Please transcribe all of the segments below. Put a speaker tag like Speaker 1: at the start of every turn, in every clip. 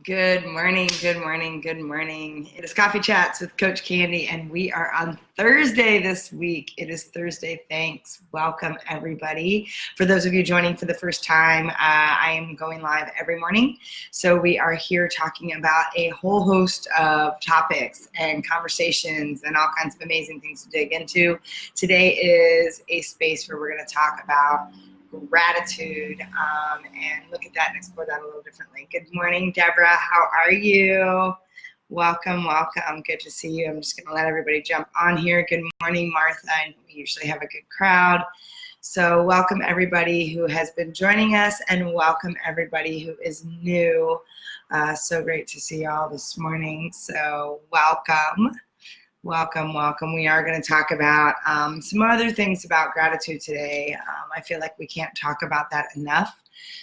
Speaker 1: Good morning, good morning, good morning. It is Coffee Chats with Coach Candy, and we are on Thursday this week. It is Thursday. Thanks. Welcome, everybody. For those of you joining for the first time, I am going live every morning. So we are here talking about a whole host of topics and conversations and all kinds of amazing things to dig into. Today is a space where we're going to talk about gratitude and look at that and explore that a little differently. Good morning, Deborah. How are you? Welcome, welcome. Good to see you. I'm just going to let everybody jump on here. Good morning, Martha. And we usually have a good crowd. So welcome everybody who has been joining us and welcome everybody who is new. So great to see y'all this morning. So welcome. Welcome, welcome. We are going to talk about some other things about gratitude today. I feel like we can't talk about that enough.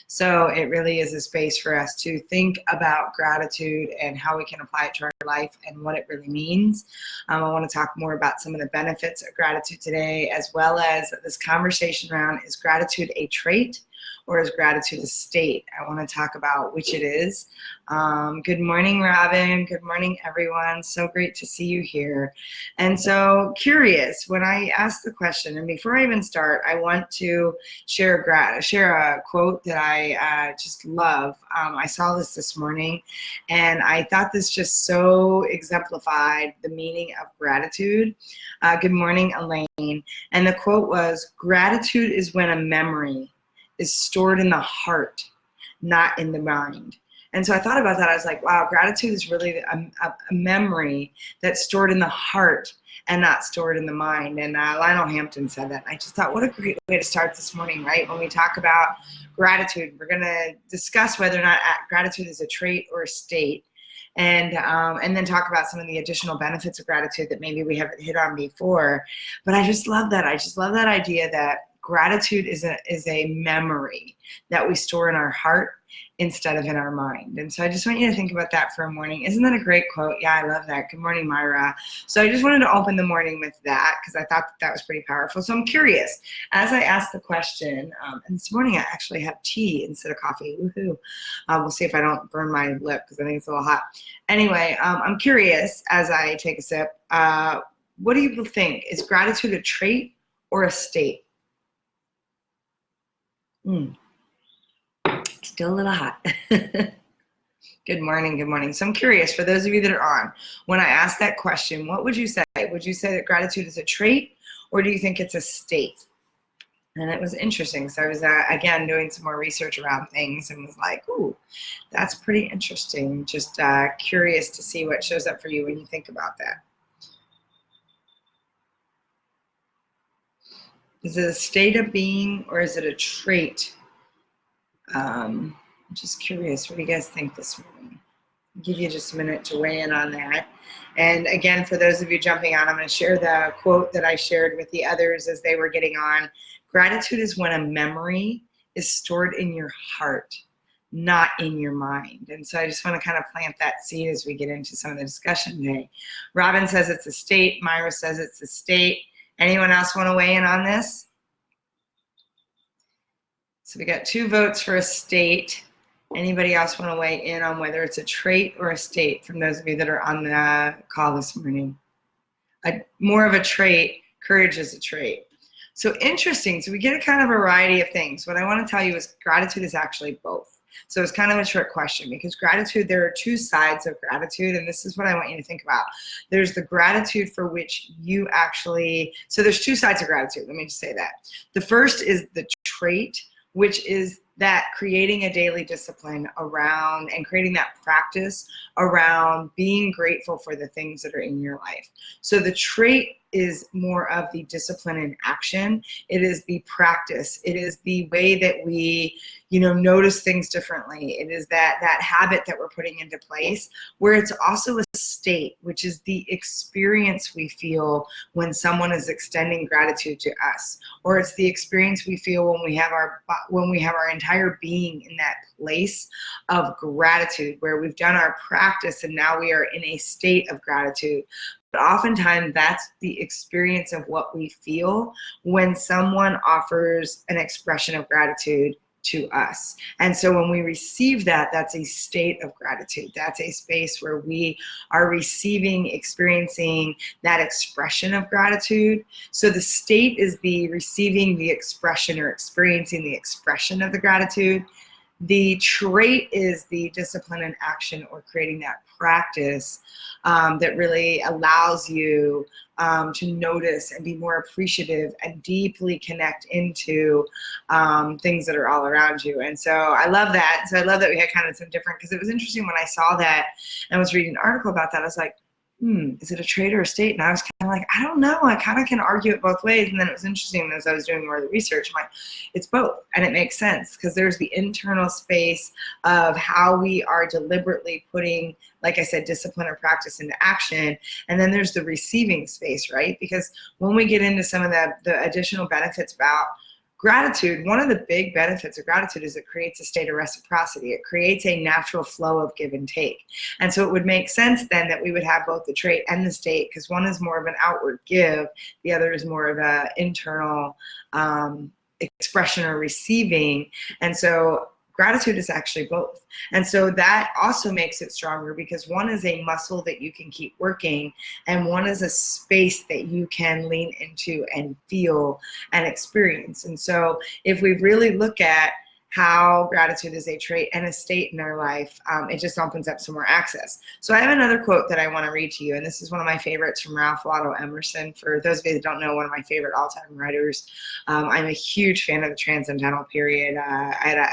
Speaker 1: So it really is a space for us to think about gratitude and how we can apply it to our life and what it really means. I want to talk more about some of the benefits of gratitude today, as well as this conversation around, is gratitude a trait or is gratitude a state? I want to talk about which it is. Good morning, Robin. Good morning, everyone. So great to see you here. And so curious, when I asked the question, and before I even start, I want to share a quote that I just love. I saw this morning, and I thought this just so exemplified the meaning of gratitude. Good morning, Elaine. And the quote was, "Gratitude is when a memory is stored in the heart, not in the mind." And so I thought about that. I was like, wow, gratitude is really a memory that's stored in the heart and not stored in the mind. And Lionel Hampton said that. I just thought, what a great way to start this morning, right? When we talk about gratitude, we're going to discuss whether or not gratitude is a trait or a state. And then talk about some of the additional benefits of gratitude that maybe we haven't hit on before. But I just love that. I just love that idea that gratitude is a memory that we store in our heart instead of in our mind. And so I just want you to think about that for a morning. Isn't that a great quote? Yeah, I love that. Good morning, Myra. So I just wanted to open the morning with that because I thought that was pretty powerful. So I'm curious, as I asked the question, and this morning I actually have tea instead of coffee. Woohoo. We'll see if I don't burn my lip because I think it's a little hot. Anyway, I'm curious as I take a sip, what do you think? Is gratitude a trait or a state? Still a little hot. Good morning, good morning. So I'm curious, for those of you that are on, when I asked that question, what would you say? Would you say that gratitude is a trait, or do you think it's a state? And it was interesting. So I was, again, doing some more research around things and was like, ooh, that's pretty interesting. Just curious to see what shows up for you when you think about that. Is it a state of being or is it a trait? I'm just curious, what do you guys think this morning? I'll give you just a minute to weigh in on that. And again, for those of you jumping on, I'm going to share the quote that I shared with the others as they were getting on. Gratitude is when a memory is stored in your heart, not in your mind. And so I just want to kind of plant that seed as we get into some of the discussion today. Robin says it's a state. Myra says it's a state. Anyone else want to weigh in on this? So we got 2 votes for a state. Anybody else want to weigh in on whether it's a trait or a state from those of you that are on the call this morning? More of a trait. Courage is a trait. So interesting. So we get a kind of variety of things. What I want to tell you is gratitude is actually both. So it's kind of a trick question because gratitude, there are 2 sides of gratitude, and this is what I want you to think about. There's the gratitude for which you actually, so there's 2 sides of gratitude. Let me just say that. The first is the trait, which is that creating a daily discipline around and creating that practice around being grateful for the things that are in your life. So the trait is more of the discipline in action. It is the practice. It is the way that we, notice things differently. It is that habit that we're putting into place, where it's also a state, which is the experience we feel when someone is extending gratitude to us, or it's the experience we feel when we have our entire being in that place of gratitude, where we've done our practice and now we are in a state of gratitude. But oftentimes that's the experience of what we feel when someone offers an expression of gratitude to us. And so when we receive that, that's a state of gratitude. That's a space where we are receiving, experiencing that expression of gratitude. So the state is the receiving the expression or experiencing the expression of the gratitude. The trait is the discipline and action or creating that practice that really allows you to notice and be more appreciative and deeply connect into things that are all around you. And so I love that. So I love that we had kind of some different, because it was interesting when I saw that and was reading an article about that. I was like, is it a trait or a state? And I was kind of like, I don't know. I kind of can argue it both ways. And then it was interesting as I was doing more of the research, I'm like, it's both. And it makes sense because there's the internal space of how we are deliberately putting, like I said, discipline or practice into action. And then there's the receiving space, right? Because when we get into some of the additional benefits about gratitude, one of the big benefits of gratitude is it creates a state of reciprocity. It creates a natural flow of give and take. And so it would make sense then that we would have both the trait and the state, because one is more of an outward give, the other is more of an internal expression or receiving. And so gratitude is actually both. And so that also makes it stronger because one is a muscle that you can keep working and one is a space that you can lean into and feel and experience. And so if we really look at how gratitude is a trait and a state in our life, it just opens up some more access. So I have another quote that I want to read to you, and this is one of my favorites from Ralph Waldo Emerson. For those of you that don't know, one of my favorite all-time writers. I'm a huge fan of the Transcendental Period. I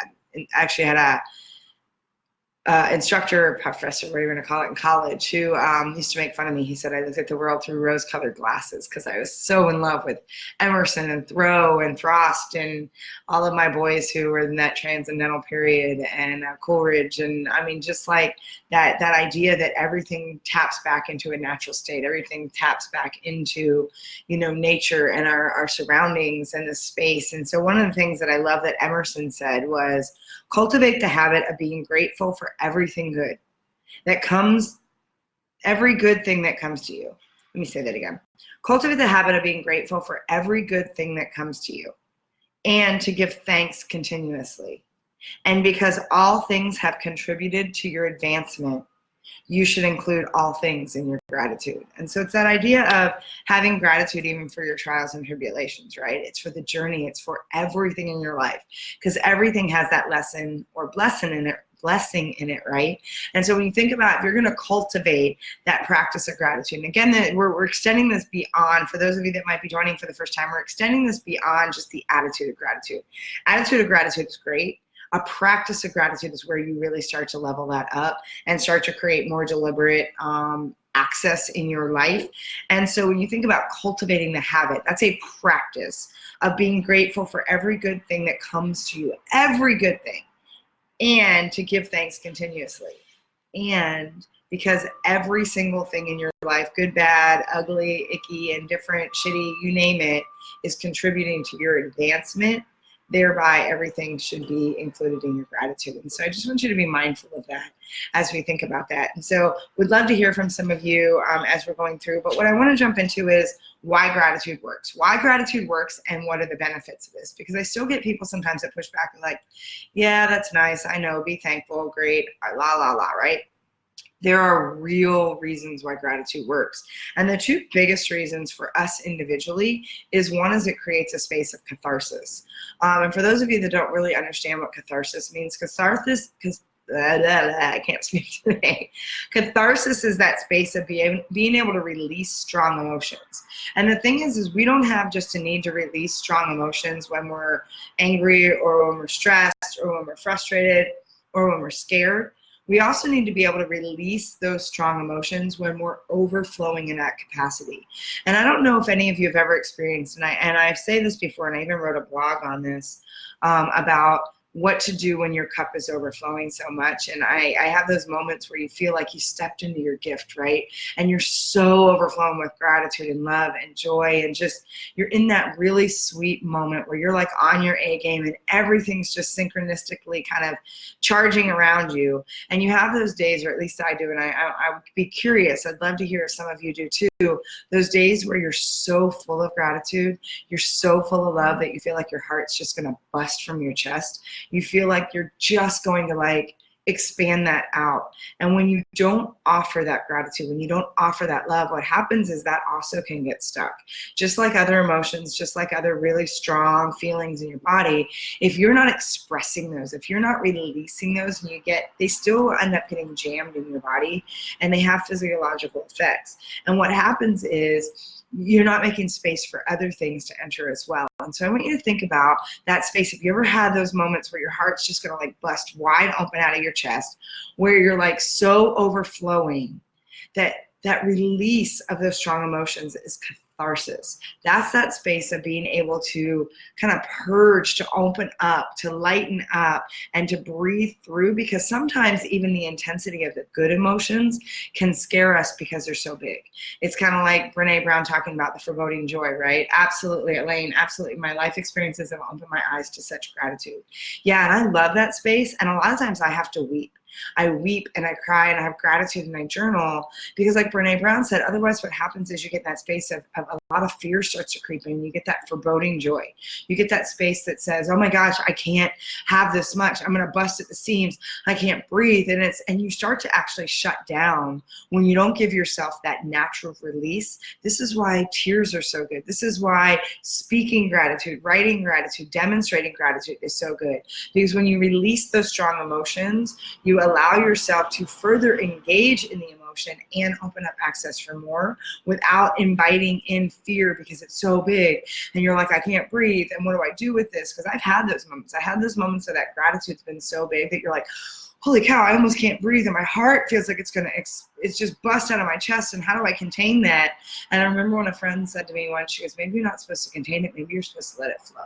Speaker 1: actually had a instructor, professor, whatever you're going to call it, in college, who used to make fun of me. He said I looked at the world through rose-colored glasses because I was so in love with Emerson and Thoreau and Frost and all of my boys who were in that Transcendental Period and Coleridge. And I mean, just like that idea that everything taps back into a natural state, everything taps back into, nature and our surroundings and the space. And so one of the things that I love that Emerson said was, cultivate the habit of being grateful for everything good that comes, every good thing that comes to you. Let me say that again. Cultivate the habit of being grateful for every good thing that comes to you and to give thanks continuously. And because all things have contributed to your advancement, you should include all things in your gratitude. And so it's that idea of having gratitude even for your trials and tribulations, right? It's for the journey. It's for everything in your life because everything has that lesson or blessing in it, right? And so when you think about if you're going to cultivate that practice of gratitude, and again, we're extending this beyond, for those of you that might be joining for the first time, we're extending this beyond just the attitude of gratitude. Attitude of gratitude is great. A practice of gratitude is where you really start to level that up and start to create more deliberate access in your life. And so when you think about cultivating the habit, that's a practice of being grateful for every good thing that comes to you, every good thing, and to give thanks continuously. And because every single thing in your life, good, bad, ugly, icky, indifferent, shitty, you name it, is contributing to your advancement, thereby everything should be included in your gratitude. And so I just want you to be mindful of that as we think about that. And so we'd love to hear from some of you as we're going through, but what I want to jump into is why gratitude works. Why gratitude works and what are the benefits of this? Because I still get people sometimes that push back and like, yeah, that's nice, I know, be thankful, great, la, la, la, right? There are real reasons why gratitude works. And the two biggest reasons for us individually is one is it creates a space of catharsis. And for those of you that don't really understand what catharsis means, I can't speak today. Catharsis is that space of being able to release strong emotions. And the thing is we don't have just a need to release strong emotions when we're angry or when we're stressed or when we're frustrated or when we're scared. We also need to be able to release those strong emotions when we're overflowing in that capacity. And I don't know if any of you have ever experienced, and I've said this before, and I even wrote a blog on this, about what to do when your cup is overflowing so much. And I have those moments where you feel like you stepped into your gift, right? And you're so overflowing with gratitude and love and joy and just, you're in that really sweet moment where you're like on your A game and everything's just synchronistically kind of charging around you. And you have those days, or at least I do, and I would be curious, I'd love to hear if some of you do too, those days where you're so full of gratitude, you're so full of love that you feel like your heart's just gonna bust from your chest. You feel like you're just going to like expand that out. And when you don't offer that gratitude, when you don't offer that love, what happens is that also can get stuck. Just like other emotions, just like other really strong feelings in your body, if you're not expressing those, if you're not releasing those, and they still end up getting jammed in your body, and they have physiological effects. And what happens is you're not making space for other things to enter as well. And so I want you to think about that space. If you ever had those moments where your heart's just going to like bust wide open out of your chest, where you're like so overflowing, that release of those strong emotions is catharsis. That's that space of being able to kind of purge, to open up, to lighten up, and to breathe through, because sometimes even the intensity of the good emotions can scare us because they're so big. It's kind of like Brene Brown talking about the foreboding joy, right? Absolutely, Elaine, absolutely. My life experiences have opened my eyes to such gratitude. Yeah, and I love that space, and a lot of times I have to weep. I weep and I cry and I have gratitude and I journal, because like Brene Brown said, otherwise what happens is you get that space of a lot of fear starts to creep in. You get that foreboding joy. You get that space that says, oh my gosh, I can't have this much. I'm going to bust at the seams. I can't breathe. And you start to actually shut down when you don't give yourself that natural release. This is why tears are so good. This is why speaking gratitude, writing gratitude, demonstrating gratitude is so good, because when you release those strong emotions, you allow yourself to further engage in the emotion and open up access for more without inviting in fear, because it's so big and you're like, I can't breathe, and what do I do with this? Because I've had those moments. I had those moments where that gratitude's been so big that you're like, holy cow, I almost can't breathe, and my heart feels like it's just bust out of my chest, and how do I contain that? And I remember when a friend said to me once, she goes, maybe you're not supposed to contain it, maybe you're supposed to let it flow.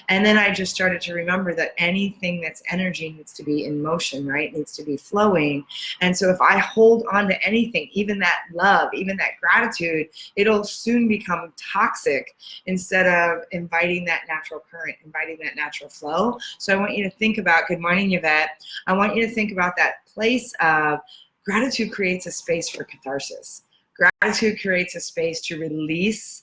Speaker 1: And then I just started to remember that anything that's energy needs to be in motion, right? Needs to be flowing. And so if I hold on to anything, even that love, even that gratitude, it'll soon become toxic instead of inviting that natural current, inviting that natural flow. So I want you to think about, good morning, Yvette. I want you to think about that place of gratitude creates a space for catharsis. Gratitude creates a space to release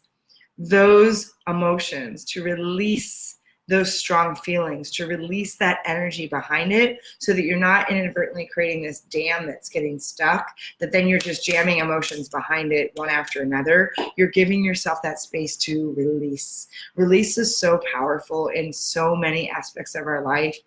Speaker 1: those emotions, to release those strong feelings, to release that energy behind it, so that you're not inadvertently creating this dam that's getting stuck, that then you're just jamming emotions behind it one after another. You're giving yourself that space to release. Release is so powerful in so many aspects of our life.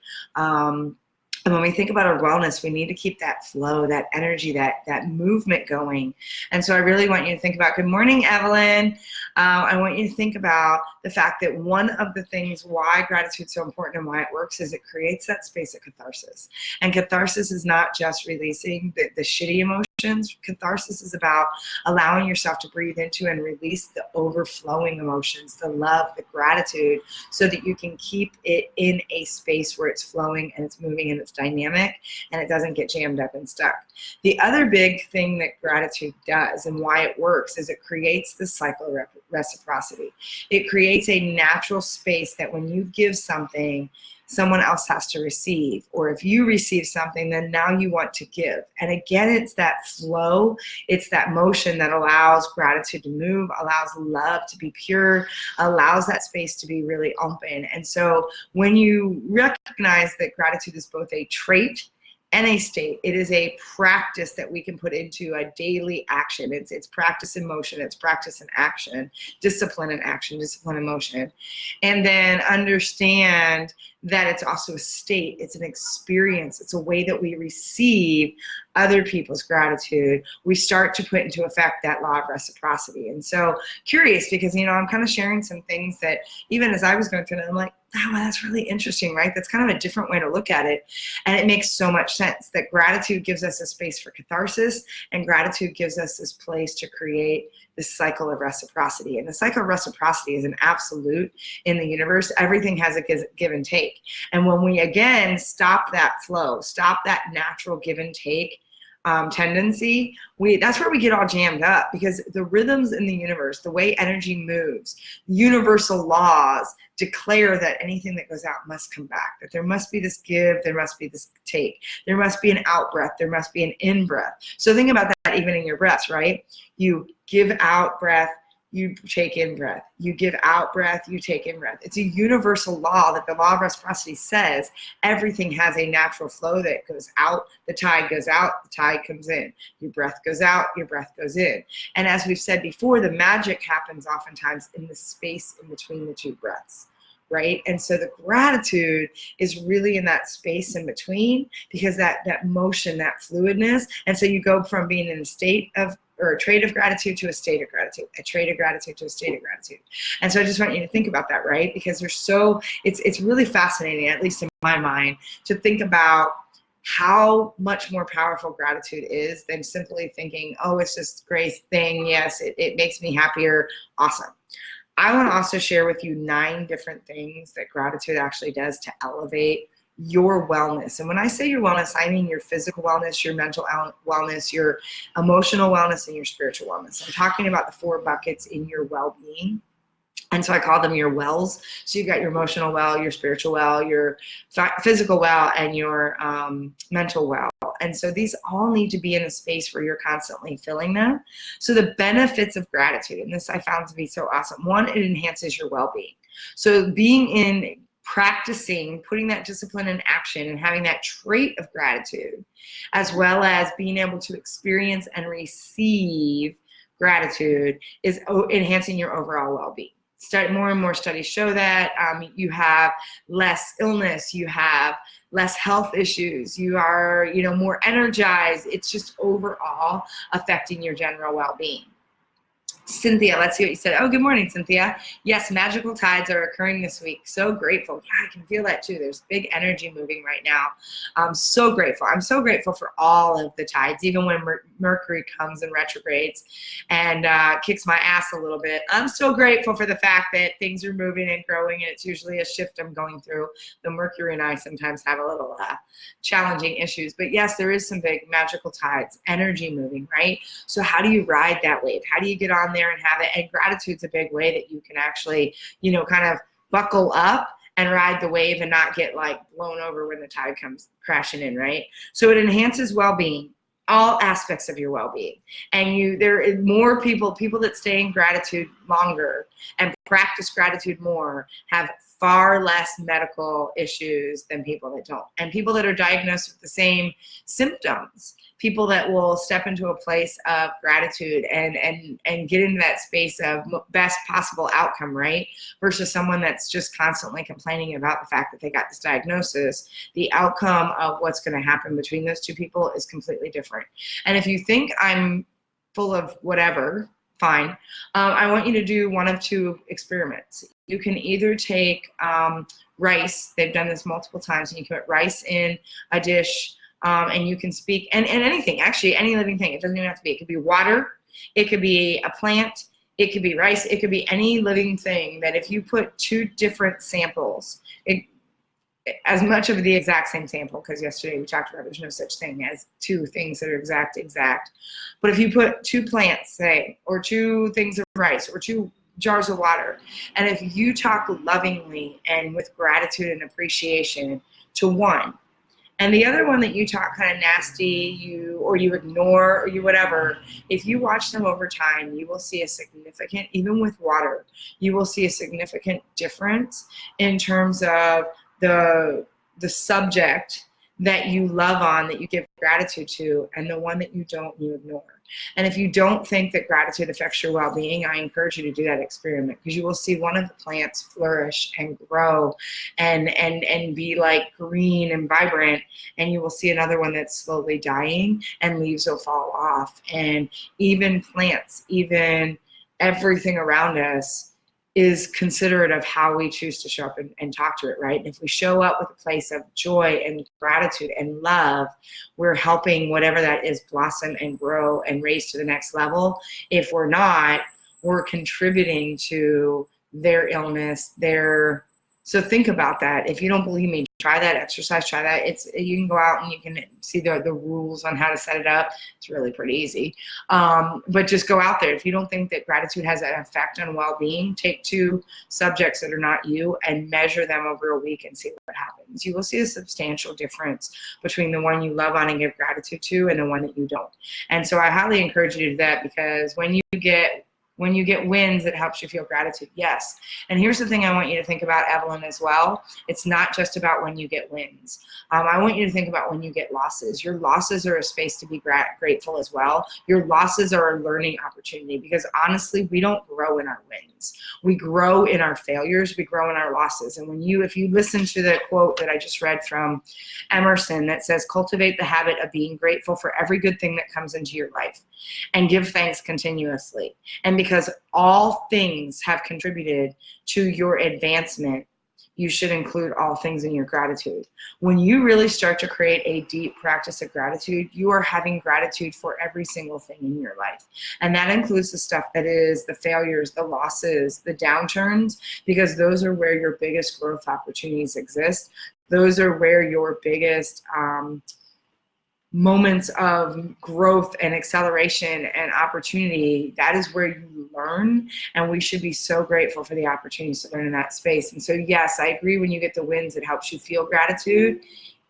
Speaker 1: And when we think about our wellness, we need to keep that flow, that energy, that movement going. And so I really want you to think about, good morning, Evelyn. I want you to think about the fact that one of the things why gratitude is so important and why it works is it creates that space of catharsis. And catharsis is not just releasing the shitty emotions. Catharsis is about allowing yourself to breathe into and release the overflowing emotions, the love, the gratitude, so that you can keep it in a space where it's flowing and it's moving and it's dynamic and it doesn't get jammed up and stuck. The other big thing that gratitude does and why it works is it creates this cycle of reciprocity. It creates a natural space that when you give something, someone else has to receive, or if you receive something, then now you want to give. And again, it's that flow, it's that motion that allows gratitude to move, allows love to be pure, allows that space to be really open. And so when you recognize that gratitude is both a trait and a state, it is a practice that we can put into a daily action. It's practice in motion, it's practice in action, discipline in action, discipline in motion. And then understand that it's also a state, it's an experience, it's a way that we receive other people's gratitude. We start to put into effect that law of reciprocity. And so curious, because, I'm kind of sharing some things that even as I was going through it, I'm like, oh, that's really interesting, right? That's kind of a different way to look at it. And it makes so much sense that gratitude gives us a space for catharsis, and gratitude gives us this place to create this cycle of reciprocity. And the cycle of reciprocity is an absolute in the universe. Everything has a give and take. And when we, again, stop that flow, stop that natural give and take tendency, that's where we get all jammed up, because the rhythms in the universe, the way energy moves, universal laws declare that anything that goes out must come back, that there must be this give, there must be this take, there must be an out breath, there must be an in breath. So think about that even in your breaths, right? You give out breath, you take in breath. You give out breath, you take in breath. It's a universal law that the law of reciprocity says everything has a natural flow that goes out, the tide goes out, the tide comes in. Your breath goes out, your breath goes in. And as we've said before, the magic happens oftentimes in the space in between the two breaths. Right? And so the gratitude is really in that space in between, because that motion, that fluidness. And so you go from being in a state of, or a trait of gratitude to a state of gratitude, a trait of gratitude to a state of gratitude. And so I just want you to think about that, right? Because it's really fascinating, at least in my mind, to think about how much more powerful gratitude is than simply thinking, oh, it's just a great thing. Yes, it makes me happier. Awesome. I want to also share with you 9 different things that gratitude actually does to elevate your wellness. And when I say your wellness, I mean your physical wellness, your mental wellness, your emotional wellness, and your spiritual wellness. I'm talking about the 4 buckets in your well-being. And so I call them your wells. So you've got your emotional well, your spiritual well, your physical well, and your mental well. And so these all need to be in a space where you're constantly filling them. So the benefits of gratitude, and this I found to be so awesome. 1, it enhances your well-being. So being in practicing, putting that discipline in action and having that trait of gratitude, as well as being able to experience and receive gratitude, is enhancing your overall well-being. More and more studies show that you have less illness, you have less health issues, you are, more energized. It's just overall affecting your general well-being. Cynthia, let's see what you said. Oh, good morning, Cynthia. Yes, magical tides are occurring this week. So grateful. Yeah, I can feel that too. There's big energy moving right now. I'm so grateful. I'm so grateful for all of the tides, even when Mercury comes and retrogrades and kicks my ass a little bit. I'm so grateful for the fact that things are moving and growing, and it's usually a shift I'm going through. The Mercury and I sometimes have a little challenging issues. But yes, there is some big magical tides, energy moving, right? So how do you ride that wave? How do you get on there and have it? And gratitude's a big way that you can actually, kind of buckle up and ride the wave and not get like blown over when the tide comes crashing in, right? So it enhances well-being, all aspects of your well-being. And there are more people that stay in gratitude longer and practice gratitude more have far less medical issues than people that don't. And people that are diagnosed with the same symptoms, people that will step into a place of gratitude and get into that space of best possible outcome, right? Versus someone that's just constantly complaining about the fact that they got this diagnosis. The outcome of what's going to happen between those two people is completely different. And if you think I'm full of whatever, fine. I want you to do one of 2 experiments. You can either take rice. They've done this multiple times, and you can put rice in a dish, and you can speak, and anything, actually, any living thing. It doesn't even have to be. It could be water. It could be a plant. It could be rice. It could be any living thing that if you put 2 different samples, as much of the exact same sample, because yesterday we talked about there's no such thing as 2 things that are exact. But if you put 2 plants, say, or 2 things of rice, or 2 jars of water, and if you talk lovingly and with gratitude and appreciation to one, and the other one that you talk kind of nasty, you ignore, or you whatever, if you watch them over time, you will see a significant, even with water, you will see a significant difference in terms of the subject that you love on, that you give gratitude to, and the one that you don't, you ignore. And if you don't think that gratitude affects your well-being, I encourage you to do that experiment, because you will see one of the plants flourish and grow and be like green and vibrant, and you will see another one that's slowly dying and leaves will fall off. And even plants, even everything around us is considerate of how we choose to show up and talk to it, right? And if we show up with a place of joy and gratitude and love, we're helping whatever that is blossom and grow and raise to the next level. If we're not, we're contributing to their illness, so think about that. If you don't believe me, try that exercise, try that. You can go out and you can see the rules on how to set it up. It's really pretty easy. But just go out there. If you don't think that gratitude has an effect on well-being, take 2 subjects that are not you and measure them over a week and see what happens. You will see a substantial difference between the one you love on and give gratitude to and the one that you don't. And so I highly encourage you to do that, because when you get When you get wins, it helps you feel gratitude. Yes. And here's the thing I want you to think about, Evelyn, as well. It's not just about when you get wins. I want you to think about when you get losses. Your losses are a space to be grateful as well. Your losses are a learning opportunity, because honestly, we don't grow in our wins. We grow in our failures. We grow in our losses. And if you listen to the quote that I just read from Emerson that says, cultivate the habit of being grateful for every good thing that comes into your life and give thanks continuously. And because all things have contributed to your advancement, you should include all things in your gratitude. When you really start to create a deep practice of gratitude, you are having gratitude for every single thing in your life. And that includes the stuff that is the failures, the losses, the downturns, because those are where your biggest growth opportunities exist. Those are where your biggest moments of growth and acceleration and opportunity, that is where you learn, and we should be so grateful for the opportunities to learn in that space. And so yes, I agree, when you get the wins, it helps you feel gratitude.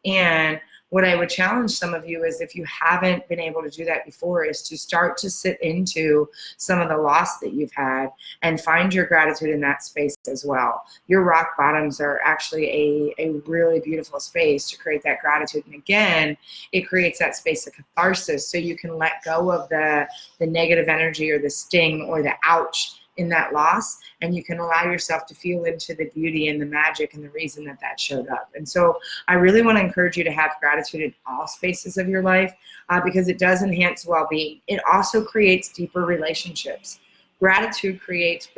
Speaker 1: And what I would challenge some of you is, if you haven't been able to do that before, is to start to sit into some of the loss that you've had and find your gratitude in that space as well. Your rock bottoms are actually a really beautiful space to create that gratitude. And again, it creates that space of catharsis, so you can let go of the negative energy or the sting or the ouch in that loss, and you can allow yourself to feel into the beauty and the magic and the reason that showed up. And so I really want to encourage you to have gratitude in all spaces of your life, because it does enhance well-being. It also creates deeper relationships. Gratitude creates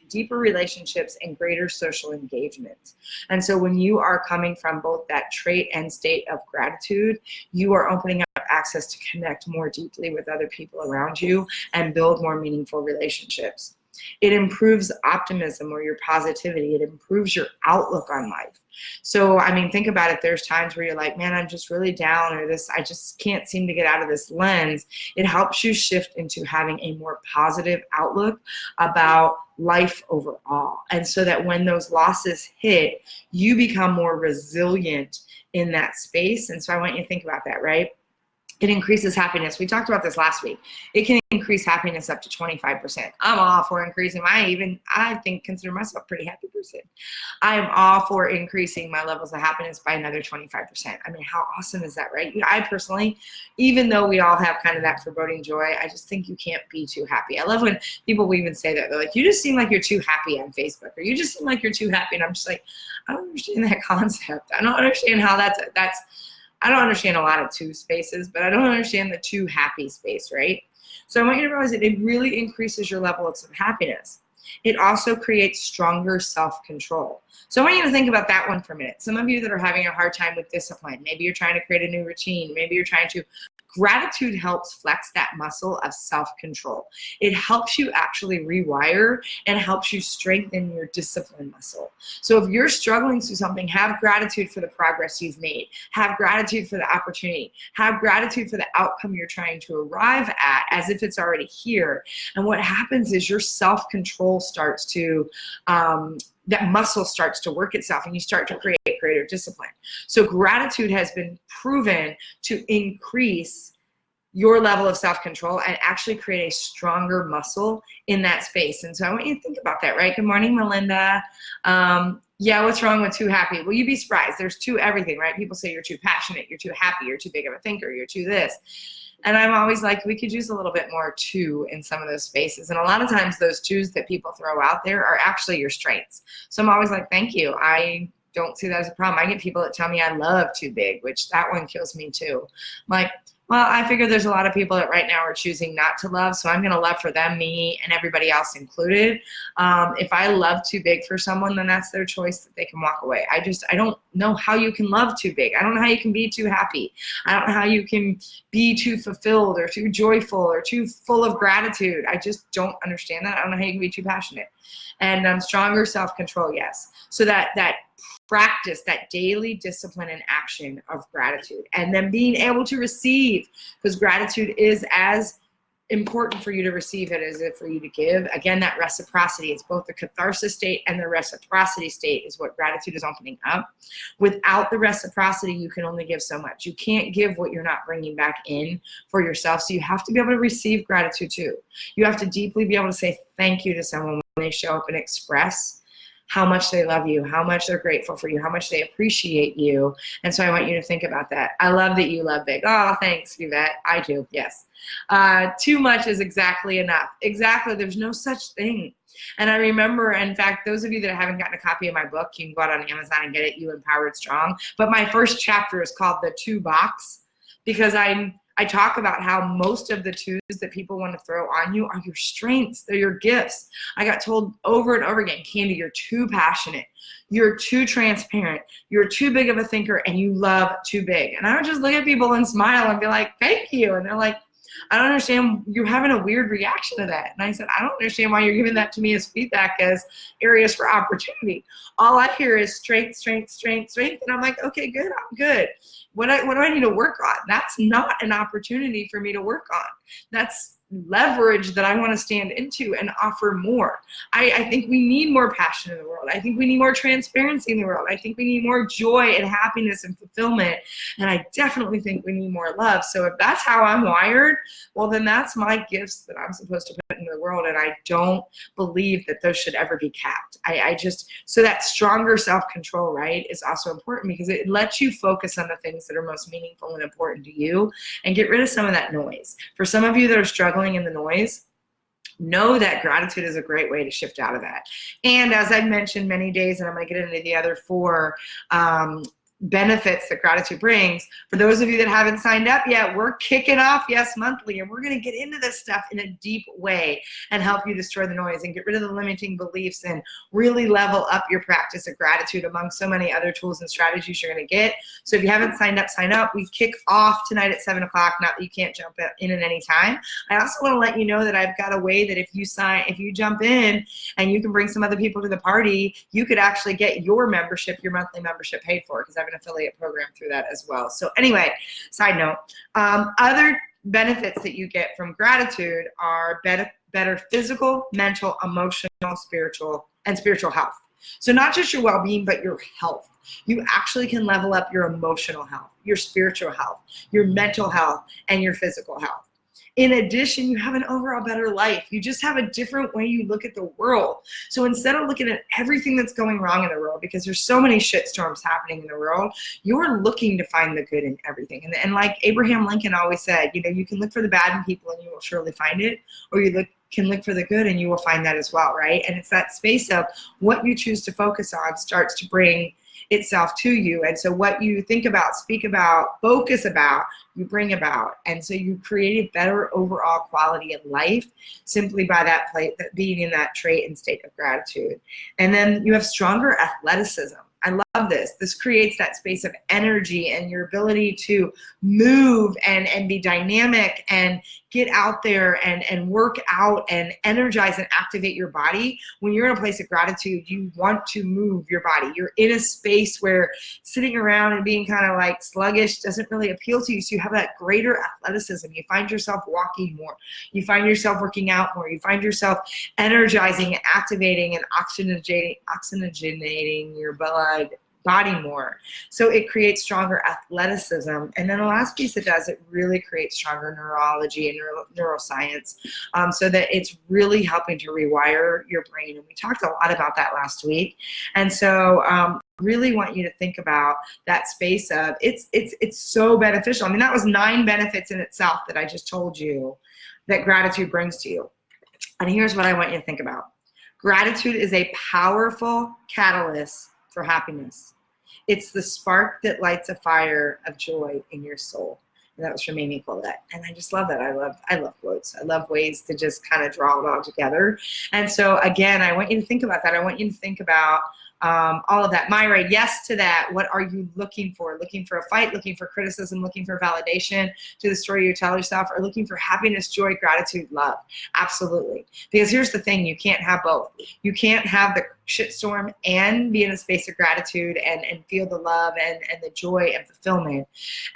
Speaker 1: deeper relationships and greater social engagement. And so when you are coming from both that trait and state of gratitude, you are opening up access to connect more deeply with other people around you and build more meaningful relationships. It improves optimism or your positivity. It improves your outlook on life. So, I mean, think about it. There's times where you're like, man, I'm just really down, or I just can't seem to get out of this lens. It helps you shift into having a more positive outlook about life overall. And so that when those losses hit, you become more resilient in that space. And so I want you to think about that, right? It increases happiness. We talked about this last week. It can increase happiness up to 25%. I'm all for increasing consider myself a pretty happy person. I am all for increasing my levels of happiness by another 25%. I mean, how awesome is that, right? I personally, even though we all have kind of that foreboding joy, I just think you can't be too happy. I love when people will even say that. They're like, you just seem like you're too happy on Facebook, or you just seem like you're too happy. And I'm just like, I don't understand that concept. I don't understand how I don't understand a lot of two spaces, but I don't understand the too happy space, right? So I want you to realize that it really increases your level of happiness. It also creates stronger self-control. So I want you to think about that one for a minute. Some of you that are having a hard time with discipline, maybe you're trying to create a new routine, maybe you're trying to gratitude helps flex that muscle of self-control. It helps you actually rewire and helps you strengthen your discipline muscle. So if you're struggling through something, have gratitude for the progress you've made. Have gratitude for the opportunity. Have gratitude for the outcome you're trying to arrive at as if it's already here. And what happens is your self-control starts to that muscle starts to work itself, and you start to create greater discipline. So gratitude has been proven to increase your level of self-control and actually create a stronger muscle in that space. And so I want you to think about that, right? Good morning, Melinda. Yeah, what's wrong with too happy? Well, you'd be surprised. There's too everything, right? People say you're too passionate, you're too happy, you're too big of a thinker, you're too this. And I'm always like, we could use a little bit more two in some of those spaces. And a lot of times those twos that people throw out there are actually your strengths. So I'm always like, thank you. I don't see that as a problem. I get people that tell me I love too big, which that one kills me too. I'm like, well, I figure there's a lot of people that right now are choosing not to love, so I'm going to love for them, me, and everybody else included. If I love too big for someone, then that's their choice that they can walk away. I don't know how you can love too big. I don't know how you can be too happy. I don't know how you can be too fulfilled or too joyful or too full of gratitude. I just don't understand that. I don't know how you can be too passionate. And stronger self-control, yes. So that practice, that daily discipline and action of gratitude, and then being able to receive, because gratitude is as important for you to receive it as it for you to give. Again, that reciprocity, it's both the catharsis state and the reciprocity state is what gratitude is opening up. Without the reciprocity, you can only give so much. You can't give what you're not bringing back in for yourself. So you have to be able to receive gratitude too. You have to deeply be able to say thank you to someone when they show up and express how much they love you, how much they're grateful for you, how much they appreciate you. And so I want you to think about that. I love that you love big. Oh, thanks, Yvette. I do, yes. Too much is exactly enough. Exactly, there's no such thing. And I remember, in fact, those of you that haven't gotten a copy of my book, you can go out on Amazon and get it, You Empowered Strong. But my first chapter is called The Two Box, because I talk about how most of the twos that people want to throw on you are your strengths. They're your gifts. I got told over and over again, Candy, you're too passionate. You're too transparent. You're too big of a thinker, and you love too big. And I would just look at people and smile and be like, thank you. And they're like, I don't understand. You're having a weird reaction to that. And I said, I don't understand why you're giving that to me as feedback, as areas for opportunity. All I hear is strength, strength, strength, strength. And I'm like, okay, good. I'm good. What do I need to work on? That's not an opportunity for me to work on. That's leverage that I want to stand into and offer more. I think we need more passion in the world. I think we need more transparency in the world. I think we need more joy and happiness and fulfillment. And I definitely think we need more love. So if that's how I'm wired, well, then that's my gifts that I'm supposed to put into the world. And I don't believe that those should ever be capped. So that stronger self-control, right, is also important because it lets you focus on the things that are most meaningful and important to you and get rid of some of that noise. For some of you that are struggling in the noise, know that gratitude is a great way to shift out of that. And as I've mentioned many days, and I'm going to get into the other 4 benefits that gratitude brings. For those of you that haven't signed up yet, we're kicking off Yes Monthly, and we're going to get into this stuff in a deep way and help you destroy the noise and get rid of the limiting beliefs and really level up your practice of gratitude among so many other tools and strategies you're going to get. So if you haven't signed up, sign up. We kick off tonight at 7 o'clock. Not that you can't jump in at any time. I also want to let you know that I've got a way that if you jump in and you can bring some other people to the party, you could actually get your monthly membership paid for, because I've an affiliate program through that as well. So anyway, side note, other benefits that you get from gratitude are better physical, mental, emotional, spiritual health. So not just your well-being, but your health. You actually can level up your emotional health, your spiritual health, your mental health, and your physical health. In addition, you have an overall better life. You just have a different way you look at the world. So instead of looking at everything that's going wrong in the world, because there's so many shitstorms happening in the world, you're looking to find the good in everything. And like Abraham Lincoln always said, you can look for the bad in people and you will surely find it, or you can look for the good and you will find that as well, right? And it's that space of what you choose to focus on starts to bring itself to you. And so what you think about, speak about, focus about, you bring about. And so you create a better overall quality of life simply by that being in that trait and state of gratitude. And then you have stronger athleticism. I love this. This creates that space of energy and your ability to move and be dynamic and get out there and work out and energize and activate your body. When you're in a place of gratitude, you want to move your body. You're in a space where sitting around and being kind of like sluggish doesn't really appeal to you. So you have that greater athleticism. You find yourself walking more. You find yourself working out more. You find yourself energizing and activating and oxygenating your body more. So it creates stronger athleticism. And then the last piece it does, it really creates stronger neurology and neuroscience, so that it's really helping to rewire your brain. And we talked a lot about that last week. And so really want you to think about that space of it's so beneficial. I mean, that was 9 benefits in itself that I just told you that gratitude brings to you. And here's what I want you to think about. Gratitude is a powerful catalyst for happiness. It's the spark that lights a fire of joy in your soul. And that was from Amy Collette. And I just love that. I love quotes. I love ways to just kind of draw it all together. And so again, I want you to think about that. I want you to think about all of that. Myra, yes to that. What are you looking for? Looking for a fight, looking for criticism, looking for validation to the story you tell yourself, or looking for happiness, joy, gratitude, love? Absolutely. Because here's the thing, you can't have both. You can't have the shitstorm and be in a space of gratitude and feel the love and the joy and fulfillment.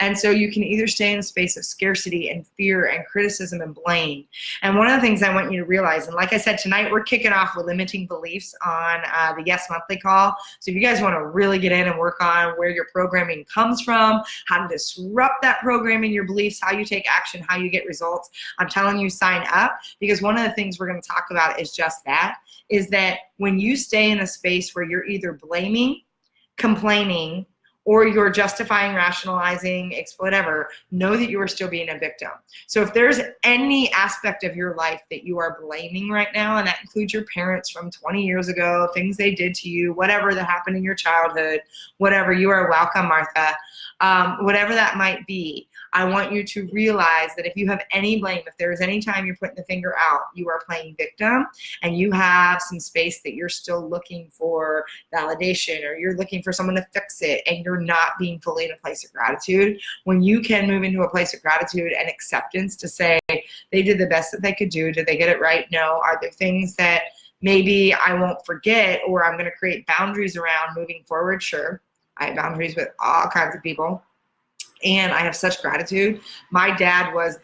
Speaker 1: And so you can either stay in a space of scarcity and fear and criticism and blame. And one of the things I want you to realize, and like I said, tonight we're kicking off with limiting beliefs on the Yes Monthly call. So if you guys want to really get in and work on where your programming comes from, how to disrupt that programming, your beliefs, how you take action, how you get results, I'm telling you, sign up, because one of the things we're going to talk about is just that, is that when you stay in a space where you're either blaming, complaining, or you're justifying, rationalizing, whatever, know that you are still being a victim. So if there's any aspect of your life that you are blaming right now, and that includes your parents from 20 years ago, things they did to you, whatever that happened in your childhood, whatever, you are welcome, Martha. Whatever that might be, I want you to realize that if you have any blame, if there is any time you're putting the finger out, you are playing victim, and you have some space that you're still looking for validation, or you're looking for someone to fix it, and you're not being fully in a place of gratitude. When you can move into a place of gratitude and acceptance to say, they did the best that they could do. Did they get it right? No. Are there things that maybe I won't forget, or I'm going to create boundaries around moving forward? Sure. I have boundaries with all kinds of people, and I have such gratitude. My dad was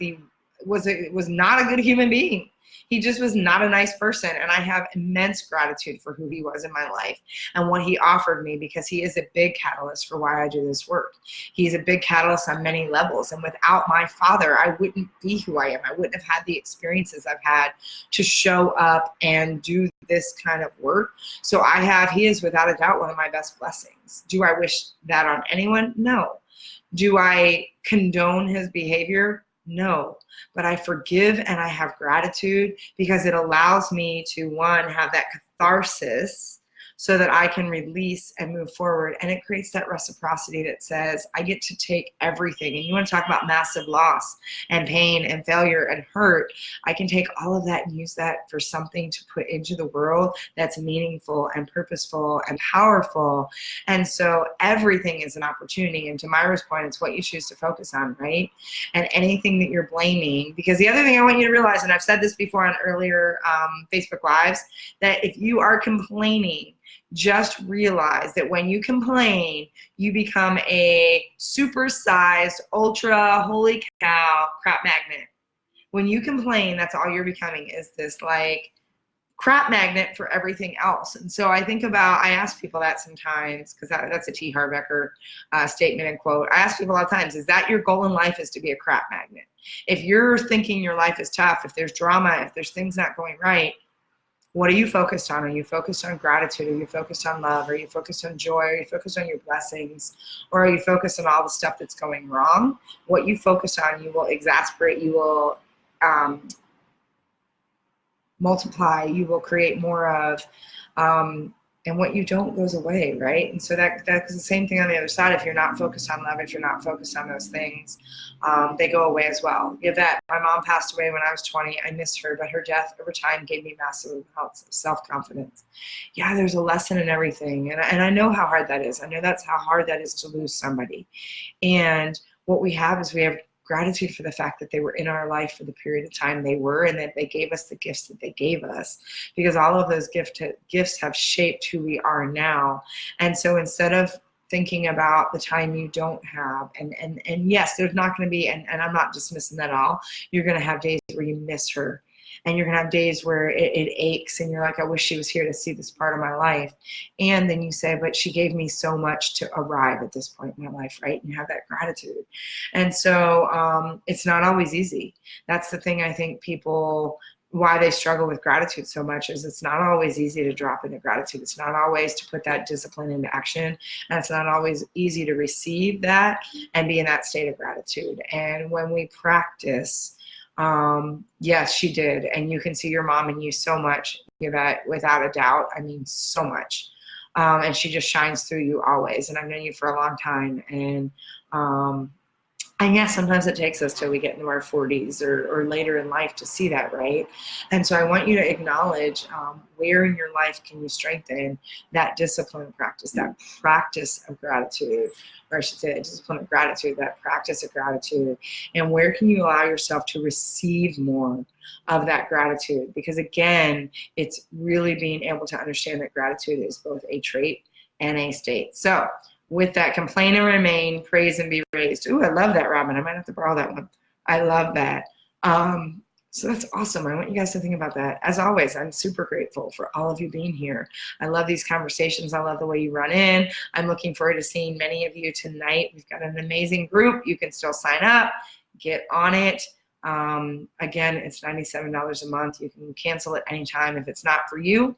Speaker 1: not a good human being. He just was not a nice person, and I have immense gratitude for who he was in my life and what he offered me, because he is a big catalyst for why I do this work. He's a big catalyst on many levels, and without my father, I wouldn't be who I am. I wouldn't have had the experiences I've had to show up and do this kind of work. So he is without a doubt one of my best blessings. Do I wish that on anyone? No. Do I condone his behavior? No, but I forgive and I have gratitude, because it allows me to, one, have that catharsis so that I can release and move forward. And it creates that reciprocity that says, I get to take everything. And you want to talk about massive loss and pain and failure and hurt. I can take all of that and use that for something to put into the world that's meaningful and purposeful and powerful. And so everything is an opportunity. And to Myra's point, it's what you choose to focus on, right? And anything that you're blaming, because the other thing I want you to realize, and I've said this before on earlier Facebook Lives, that if you are complaining, just realize that when you complain, you become a supersized, ultra, holy cow, crap magnet. When you complain, that's all you're becoming, is this like crap magnet for everything else. And so I ask people that sometimes, because that's a T. Harv Eker statement and quote. I ask people all the times, is that your goal in life, is to be a crap magnet? If you're thinking your life is tough, if there's drama, if there's things not going right, what are you focused on? Are you focused on gratitude? Are you focused on love? Are you focused on joy? Are you focused on your blessings? Or are you focused on all the stuff that's going wrong? What you focus on, you will exasperate, you will multiply, you will create more of, and what you don't goes away, right? And so that's the same thing on the other side. If you're not focused on love, if you're not focused on those things, they go away as well. Yvette, my mom passed away when I was 20. I miss her, but her death over time gave me massive amounts of self-confidence. Yeah, there's a lesson in everything. And I know how hard that is. I know that's how hard that is to lose somebody. And what we have is we have gratitude for the fact that they were in our life for the period of time they were, and that they gave us the gifts that they gave us, because all of those gifts have shaped who we are now. And so instead of thinking about the time you don't have, and yes, there's not going to be, and I'm not dismissing that at all, you're going to have days where you miss her. And you're going to have days where it aches and you're like, I wish she was here to see this part of my life. And then you say, but she gave me so much to arrive at this point in my life, right? And you have that gratitude. And so it's not always easy. That's the thing I think people, why they struggle with gratitude so much, is it's not always easy to drop into gratitude. It's not always to put that discipline into action. And it's not always easy to receive that and be in that state of gratitude. And when we practice, yes, she did. And you can see your mom in you so much, Yvette, without a doubt. I mean, so much. And she just shines through you always. And I've known you for a long time. And And yes, sometimes it takes us till we get into our 40s or later in life to see that, right? And so I want you to acknowledge where in your life can you strengthen that discipline practice, that practice of gratitude, or I should say that discipline of gratitude, that practice of gratitude, and where can you allow yourself to receive more of that gratitude? Because again, it's really being able to understand that gratitude is both a trait and a state. So with that, complain and remain, praise and be raised. Ooh, I love that, Robin. I might have to borrow that one. I love that. So that's awesome. I want you guys to think about that. As always, I'm super grateful for all of you being here. I love these conversations. I love the way you run in. I'm looking forward to seeing many of you tonight. We've got an amazing group. You can still sign up, get on it. Again, it's $97 a month. You can cancel it anytime. If it's not for you,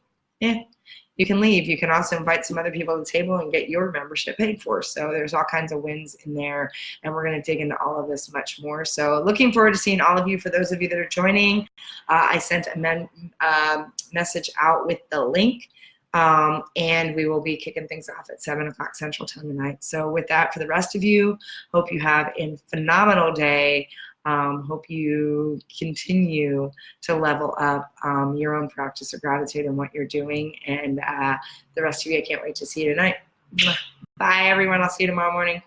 Speaker 1: you can leave. You can also invite some other people to the table and get your membership paid for. So there's all kinds of wins in there, and we're going to dig into all of this much more. So looking forward to seeing all of you. For those of you that are joining, I sent a message out with the link, and we will be kicking things off at 7 o'clock Central Time tonight. So with that, for the rest of you, hope you have a phenomenal day. Hope you continue to level up your own practice of gratitude and what you're doing. And the rest of you, I can't wait to see you tonight. Bye, everyone. I'll see you tomorrow morning.